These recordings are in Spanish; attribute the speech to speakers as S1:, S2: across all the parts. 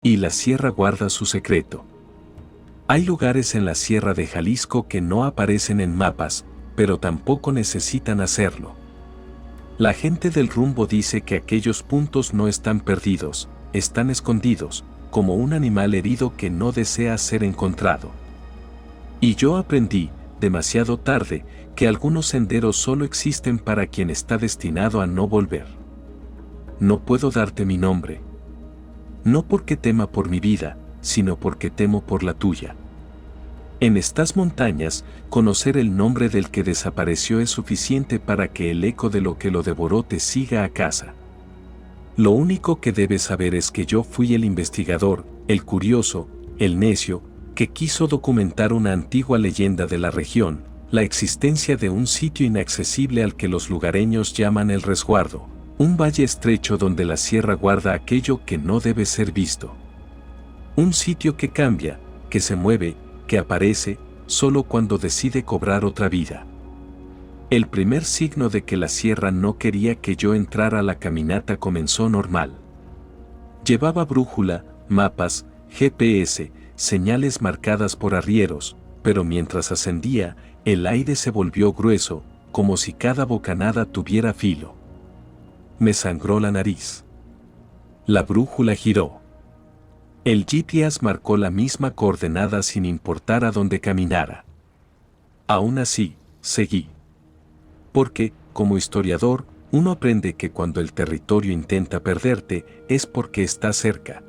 S1: Y la sierra guarda su secreto. Hay lugares en la sierra de Jalisco que no aparecen en mapas, pero tampoco necesitan hacerlo. La gente del rumbo dice que aquellos puntos no están perdidos, están escondidos, como un animal herido que no desea ser encontrado. Y yo aprendí, demasiado tarde, que algunos senderos solo existen para quien está destinado a no volver. No puedo darte mi nombre. No porque tema por mi vida, sino porque temo por la tuya. En estas montañas, conocer el nombre del que desapareció es suficiente para que el eco de lo que lo devoró te siga a casa. Lo único que debes saber es que yo fui el investigador, el curioso, el necio, que quiso documentar una antigua leyenda de la región, la existencia de un sitio inaccesible al que los lugareños llaman el resguardo, un valle estrecho donde la sierra guarda aquello que no debe ser visto. Un sitio que cambia, que se mueve, que aparece, solo cuando decide cobrar otra vida. El primer signo de que la sierra no quería que yo entrara a la caminata comenzó normal. Llevaba brújula, mapas, GPS, señales marcadas por arrieros, pero mientras ascendía, el aire se volvió grueso, como si cada bocanada tuviera filo. Me sangró la nariz. La brújula giró. El GPS marcó la misma coordenada sin importar a dónde caminara. Aún así, seguí. Porque, como historiador, uno aprende que cuando el territorio intenta perderte, es porque está cerca.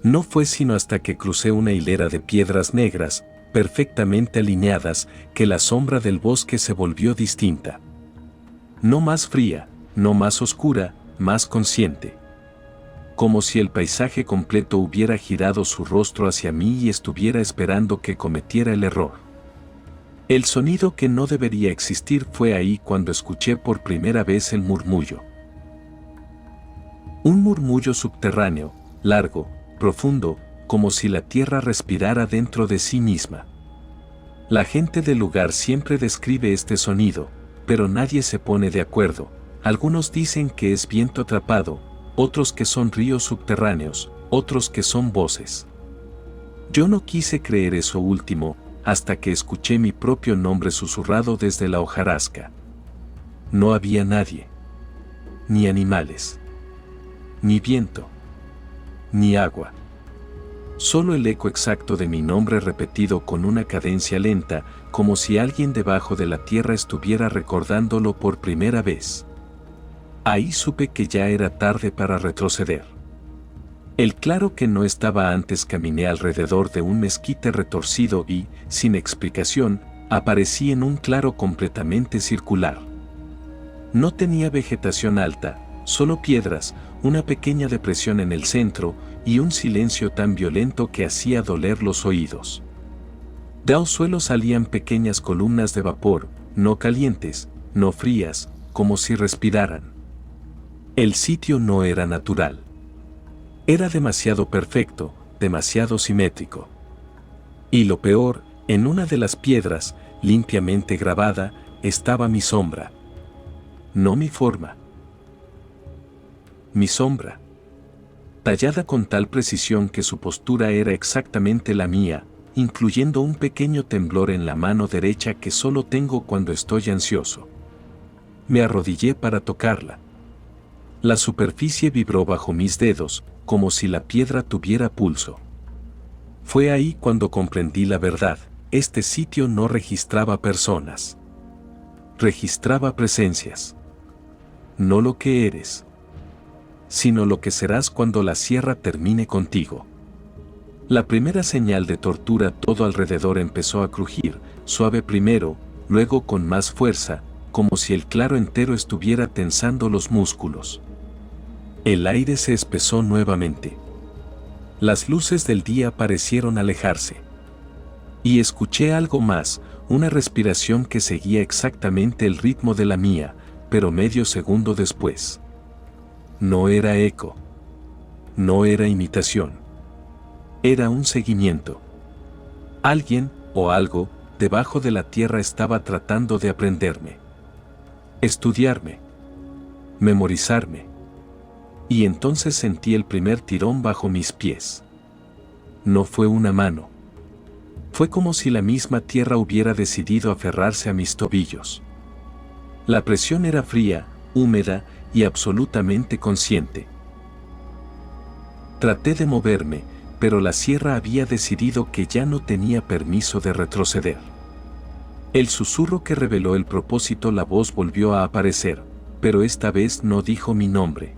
S1: No fue sino hasta que crucé una hilera de piedras negras, perfectamente alineadas, que la sombra del bosque se volvió distinta. No más fría, no más oscura, más consciente. Como si el paisaje completo hubiera girado su rostro hacia mí y estuviera esperando que cometiera el error. El sonido que no debería existir fue ahí cuando escuché por primera vez el murmullo. Un murmullo subterráneo, largo, profundo, como si la tierra respirara dentro de sí misma. La gente del lugar siempre describe este sonido, pero nadie se pone de acuerdo. Algunos dicen que es viento atrapado, otros que son ríos subterráneos, otros que son voces. Yo no quise creer eso último, hasta que escuché mi propio nombre susurrado desde la hojarasca. No había nadie. Ni animales. Ni viento. Ni agua. Solo el eco exacto de mi nombre repetido con una cadencia lenta, como si alguien debajo de la tierra estuviera recordándolo por primera vez. Ahí supe que ya era tarde para retroceder. El claro que no estaba antes caminé alrededor de un mezquite retorcido y, sin explicación, aparecí en un claro completamente circular. No tenía vegetación alta, solo piedras, una pequeña depresión en el centro y un silencio tan violento que hacía doler los oídos. Del suelo salían pequeñas columnas de vapor, no calientes, no frías, como si respiraran. El sitio no era natural. Era demasiado perfecto, demasiado simétrico. Y lo peor, en una de las piedras, limpiamente grabada, estaba mi sombra. No mi forma. Mi sombra. Tallada con tal precisión que su postura era exactamente la mía, incluyendo un pequeño temblor en la mano derecha que solo tengo cuando estoy ansioso. Me arrodillé para tocarla. La superficie vibró bajo mis dedos, como si la piedra tuviera pulso. Fue ahí cuando comprendí la verdad: este sitio no registraba personas. Registraba presencias. No lo que eres, sino lo que serás cuando la sierra termine contigo. La primera señal de tortura todo alrededor empezó a crujir, suave primero, luego con más fuerza, como si el claro entero estuviera tensando los músculos. El aire se espesó nuevamente. Las luces del día parecieron alejarse. Y escuché algo más, una respiración que seguía exactamente el ritmo de la mía, pero medio segundo después. No era eco. No era imitación. Era un seguimiento. Alguien, o algo, debajo de la tierra estaba tratando de aprenderme. Estudiarme. Memorizarme. Y entonces sentí el primer tirón bajo mis pies. No fue una mano. Fue como si la misma tierra hubiera decidido aferrarse a mis tobillos. La presión era fría, húmeda y absolutamente consciente. Traté de moverme, pero la sierra había decidido que ya no tenía permiso de retroceder. El susurro que reveló el propósito, la voz volvió a aparecer, pero esta vez no dijo mi nombre.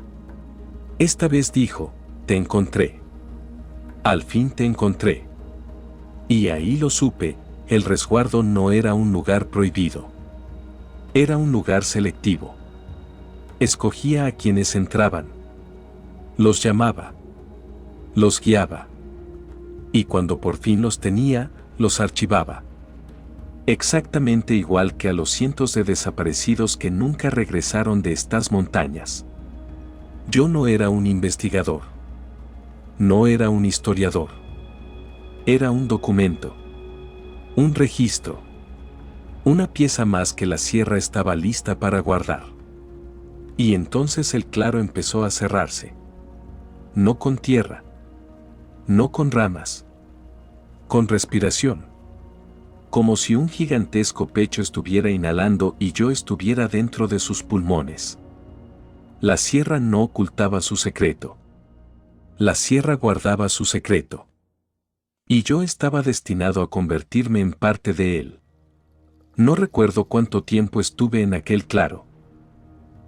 S1: Esta vez dijo, te encontré. Al fin te encontré. Y ahí lo supe, el resguardo no era un lugar prohibido. Era un lugar selectivo. Escogía a quienes entraban. Los llamaba. Los guiaba. Y cuando por fin los tenía, los archivaba. Exactamente igual que a los cientos de desaparecidos que nunca regresaron de estas montañas. Yo no era un investigador. No era un historiador. Era un documento. Un registro. Una pieza más que la sierra estaba lista para guardar. Y entonces el claro empezó a cerrarse. No con tierra. No con ramas. Con respiración. Como si un gigantesco pecho estuviera inhalando y yo estuviera dentro de sus pulmones. La sierra no ocultaba su secreto. La sierra guardaba su secreto. Y yo estaba destinado a convertirme en parte de él. No recuerdo cuánto tiempo estuve en aquel claro.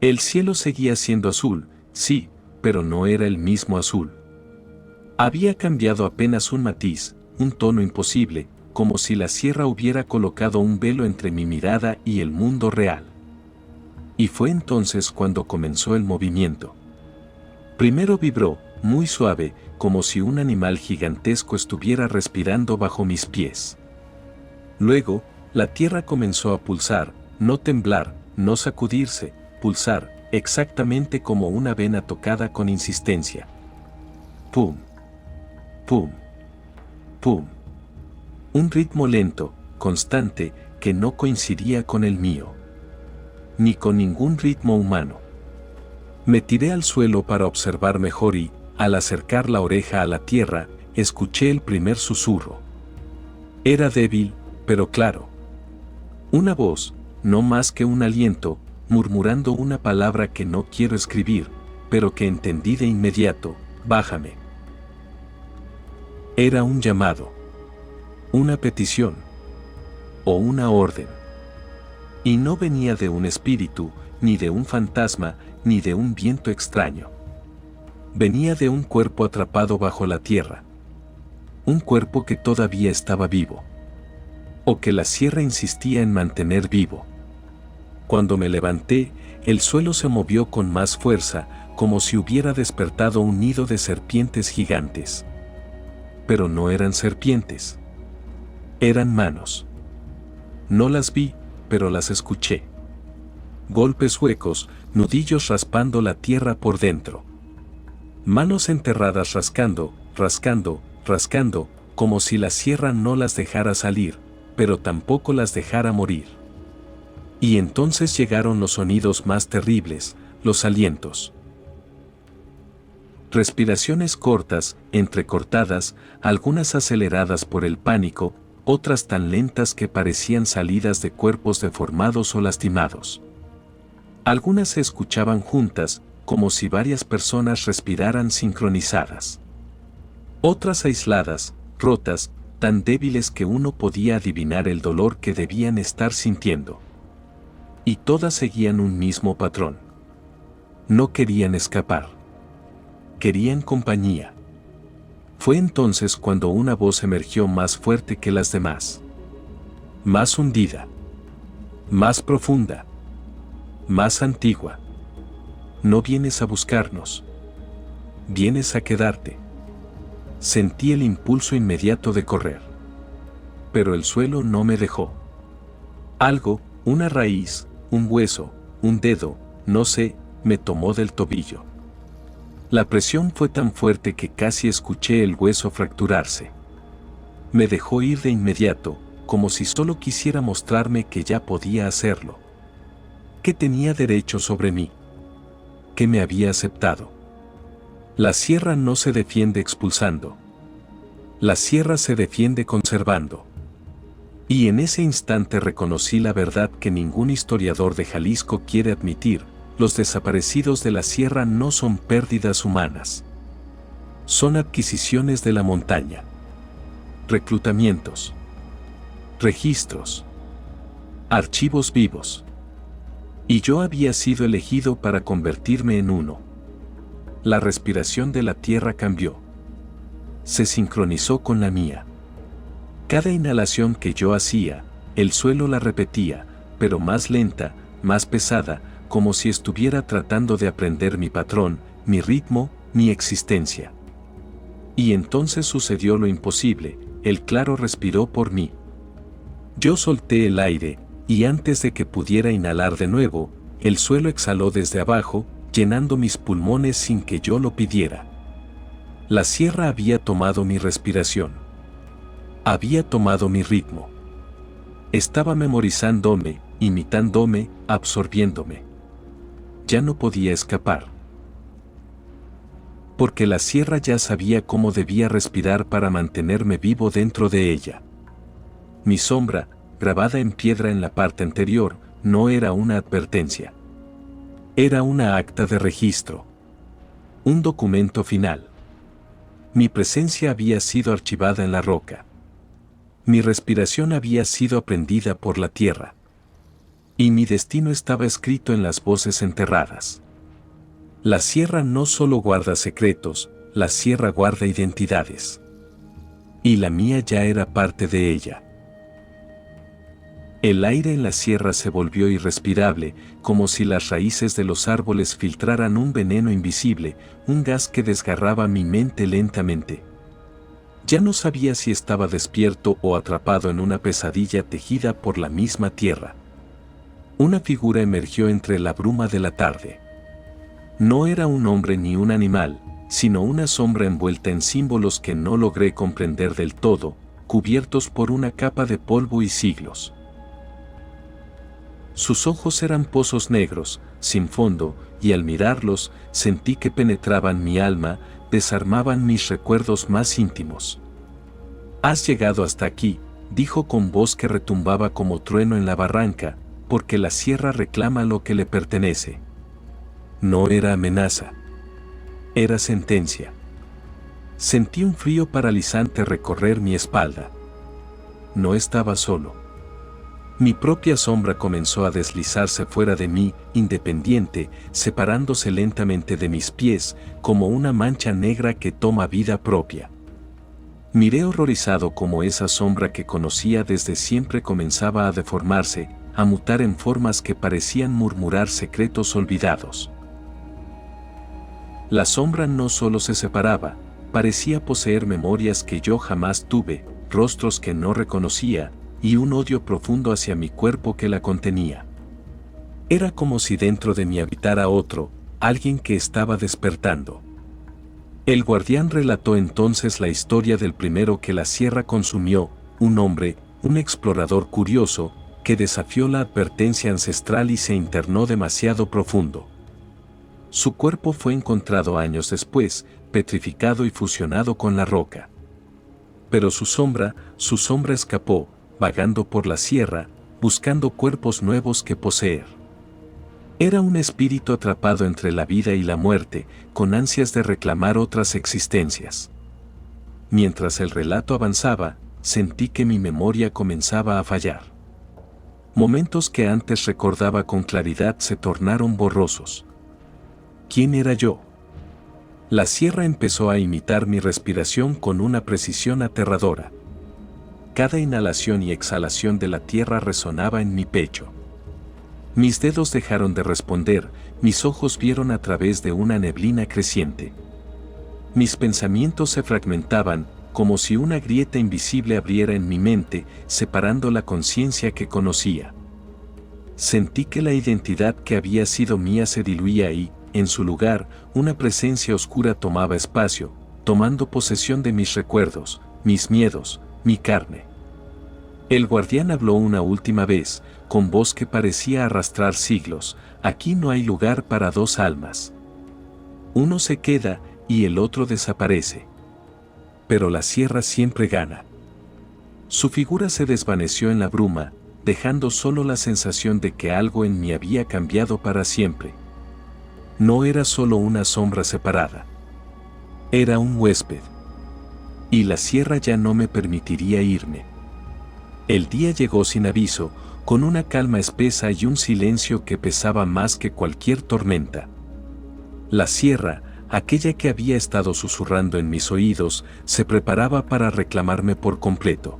S1: El cielo seguía siendo azul, sí, pero no era el mismo azul. Había cambiado apenas un matiz, un tono imposible, como si la sierra hubiera colocado un velo entre mi mirada y el mundo real. Y fue entonces cuando comenzó el movimiento. Primero vibró, muy suave, como si un animal gigantesco estuviera respirando bajo mis pies. Luego, la tierra comenzó a pulsar, no temblar, no sacudirse, pulsar, exactamente como una vena tocada con insistencia. Pum, pum, pum. Un ritmo lento, constante, que no coincidía con el mío. Ni con ningún ritmo humano. Me tiré al suelo para observar mejor y, al acercar la oreja a la tierra, escuché el primer susurro. Era débil, pero claro. Una voz, no más que un aliento, murmurando una palabra que no quiero escribir, pero que entendí de inmediato: bájame. Era un llamado. Una petición. O una orden. Y no venía de un espíritu, ni de un fantasma, ni de un viento extraño. Venía de un cuerpo atrapado bajo la tierra. Un cuerpo que todavía estaba vivo. O que la sierra insistía en mantener vivo. Cuando me levanté, el suelo se movió con más fuerza, como si hubiera despertado un nido de serpientes gigantes. Pero no eran serpientes. Eran manos. No las vi, pero las escuché. Golpes huecos, nudillos raspando la tierra por dentro. Manos enterradas rascando, rascando, rascando, como si la sierra no las dejara salir, pero tampoco las dejara morir. Y entonces llegaron los sonidos más terribles, los alientos. Respiraciones cortas, entrecortadas, algunas aceleradas por el pánico, otras tan lentas que parecían salidas de cuerpos deformados o lastimados. Algunas se escuchaban juntas, como si varias personas respiraran sincronizadas. Otras aisladas, rotas, tan débiles que uno podía adivinar el dolor que debían estar sintiendo. Y todas seguían un mismo patrón. No querían escapar. Querían compañía. Fue entonces cuando una voz emergió más fuerte que las demás. Más hundida. Más profunda. Más antigua. No vienes a buscarnos. Vienes a quedarte. Sentí el impulso inmediato de correr. Pero el suelo no me dejó. Algo, una raíz, un hueso, un dedo, no sé, me tomó del tobillo. La presión fue tan fuerte que casi escuché el hueso fracturarse. Me dejó ir de inmediato, como si solo quisiera mostrarme que ya podía hacerlo. Que tenía derecho sobre mí. Que me había aceptado. La sierra no se defiende expulsando. La sierra se defiende conservando. Y en ese instante reconocí la verdad que ningún historiador de Jalisco quiere admitir: los desaparecidos de la sierra no son pérdidas humanas. Son adquisiciones de la montaña. Reclutamientos. Registros. Archivos vivos. Y yo había sido elegido para convertirme en uno. La respiración de la tierra cambió. Se sincronizó con la mía. Cada inhalación que yo hacía, el suelo la repetía, pero más lenta, más pesada, como si estuviera tratando de aprender mi patrón, mi ritmo, mi existencia. Y entonces sucedió lo imposible: el claro respiró por mí. Yo solté el aire, y antes de que pudiera inhalar de nuevo, el suelo exhaló desde abajo, llenando mis pulmones sin que yo lo pidiera. La sierra había tomado mi respiración. Había tomado mi ritmo. Estaba memorizándome, imitándome, absorbiéndome. Ya no podía escapar. Porque la sierra ya sabía cómo debía respirar para mantenerme vivo dentro de ella. Mi sombra, grabada en piedra en la parte anterior, no era una advertencia. Era una acta de registro. Un documento final. Mi presencia había sido archivada en la roca. Mi respiración había sido aprendida por la tierra. Y mi destino estaba escrito en las voces enterradas. La sierra no solo guarda secretos, la sierra guarda identidades. Y la mía ya era parte de ella. El aire en la sierra se volvió irrespirable, como si las raíces de los árboles filtraran un veneno invisible, un gas que desgarraba mi mente lentamente. Ya no sabía si estaba despierto o atrapado en una pesadilla tejida por la misma tierra. Una figura emergió entre la bruma de la tarde. No era un hombre ni un animal, sino una sombra envuelta en símbolos que no logré comprender del todo, cubiertos por una capa de polvo y siglos. Sus ojos eran pozos negros, sin fondo, y al mirarlos, sentí que penetraban mi alma, desarmaban mis recuerdos más íntimos. «Has llegado hasta aquí», dijo con voz que retumbaba como trueno en la barranca, «porque la sierra reclama lo que le pertenece». No era amenaza. Era sentencia. Sentí un frío paralizante recorrer mi espalda. No estaba solo. Mi propia sombra comenzó a deslizarse fuera de mí, independiente, separándose lentamente de mis pies, como una mancha negra que toma vida propia. Miré horrorizado cómo esa sombra que conocía desde siempre comenzaba a deformarse, a mutar en formas que parecían murmurar secretos olvidados. La sombra no solo se separaba, parecía poseer memorias que yo jamás tuve, rostros que no reconocía, y un odio profundo hacia mi cuerpo que la contenía. Era como si dentro de mí habitara otro, alguien que estaba despertando. El guardián relató entonces la historia del primero que la sierra consumió, un hombre, un explorador curioso, que desafió la advertencia ancestral y se internó demasiado profundo. Su cuerpo fue encontrado años después, petrificado y fusionado con la roca. Pero su sombra escapó, vagando por la sierra, buscando cuerpos nuevos que poseer. Era un espíritu atrapado entre la vida y la muerte, con ansias de reclamar otras existencias. Mientras el relato avanzaba, sentí que mi memoria comenzaba a fallar. Momentos que antes recordaba con claridad se tornaron borrosos. ¿Quién era yo? La sierra empezó a imitar mi respiración con una precisión aterradora. Cada inhalación y exhalación de la tierra resonaba en mi pecho. Mis dedos dejaron de responder, mis ojos vieron a través de una neblina creciente. Mis pensamientos se fragmentaban, como si una grieta invisible abriera en mi mente, separando la conciencia que conocía. Sentí que la identidad que había sido mía se diluía y, en su lugar, una presencia oscura tomaba espacio, tomando posesión de mis recuerdos, mis miedos, mi carne. El guardián habló una última vez, con voz que parecía arrastrar siglos: aquí no hay lugar para dos almas. Uno se queda, y el otro desaparece. Pero la sierra siempre gana. Su figura se desvaneció en la bruma, dejando solo la sensación de que algo en mí había cambiado para siempre. No era solo una sombra separada. Era un huésped. Y la sierra ya no me permitiría irme. El día llegó sin aviso, con una calma espesa y un silencio que pesaba más que cualquier tormenta. La sierra, aquella que había estado susurrando en mis oídos, se preparaba para reclamarme por completo.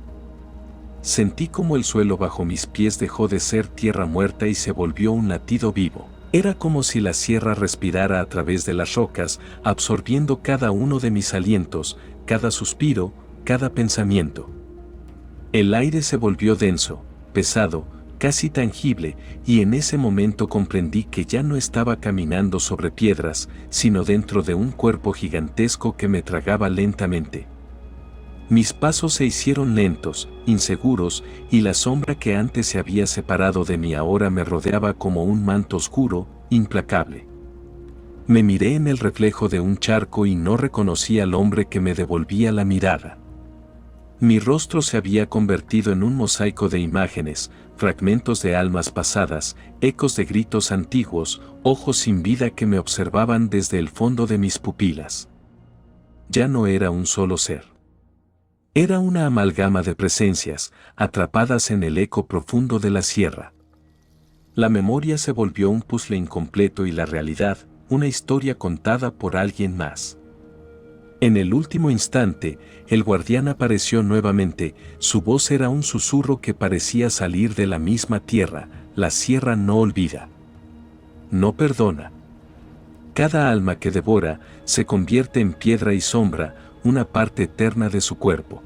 S1: Sentí como el suelo bajo mis pies dejó de ser tierra muerta y se volvió un latido vivo. Era como si la sierra respirara a través de las rocas, absorbiendo cada uno de mis alientos, cada suspiro, cada pensamiento. El aire se volvió denso, pesado, casi tangible, y en ese momento comprendí que ya no estaba caminando sobre piedras, sino dentro de un cuerpo gigantesco que me tragaba lentamente. Mis pasos se hicieron lentos, inseguros, y la sombra que antes se había separado de mí ahora me rodeaba como un manto oscuro, implacable. Me miré en el reflejo de un charco y no reconocí al hombre que me devolvía la mirada. Mi rostro se había convertido en un mosaico de imágenes, fragmentos de almas pasadas, ecos de gritos antiguos, ojos sin vida que me observaban desde el fondo de mis pupilas. Ya no era un solo ser. Era una amalgama de presencias, atrapadas en el eco profundo de la sierra. La memoria se volvió un puzzle incompleto y la realidad, una historia contada por alguien más. En el último instante, el guardián apareció nuevamente, su voz era un susurro que parecía salir de la misma tierra, la sierra no olvida. No perdona. Cada alma que devora, se convierte en piedra y sombra, una parte eterna de su cuerpo.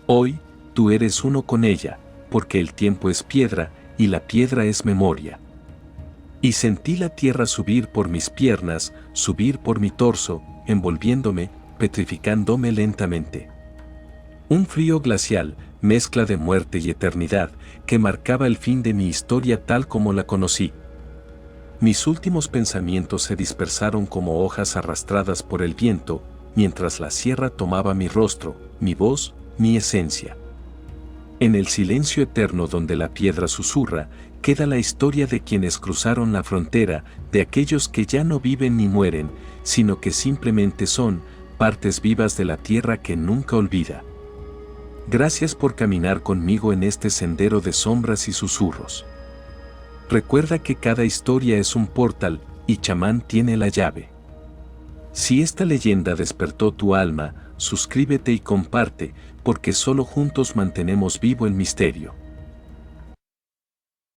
S1: Hoy, tú eres uno con ella, porque el tiempo es piedra, y la piedra es memoria. Y sentí la tierra subir por mis piernas, subir por mi torso, envolviéndome, petrificándome lentamente. Un frío glacial, mezcla de muerte y eternidad, que marcaba el fin de mi historia tal como la conocí. Mis últimos pensamientos se dispersaron como hojas arrastradas por el viento, mientras la sierra tomaba mi rostro, mi voz, mi esencia. En el silencio eterno donde la piedra susurra, queda la historia de quienes cruzaron la frontera, de aquellos que ya no viven ni mueren, sino que simplemente son partes vivas de la tierra que nunca olvida. Gracias por caminar conmigo en este sendero de sombras y susurros. Recuerda que cada historia es un portal, y chamán tiene la llave. Si esta leyenda despertó tu alma, suscríbete y comparte, porque solo juntos mantenemos vivo el misterio.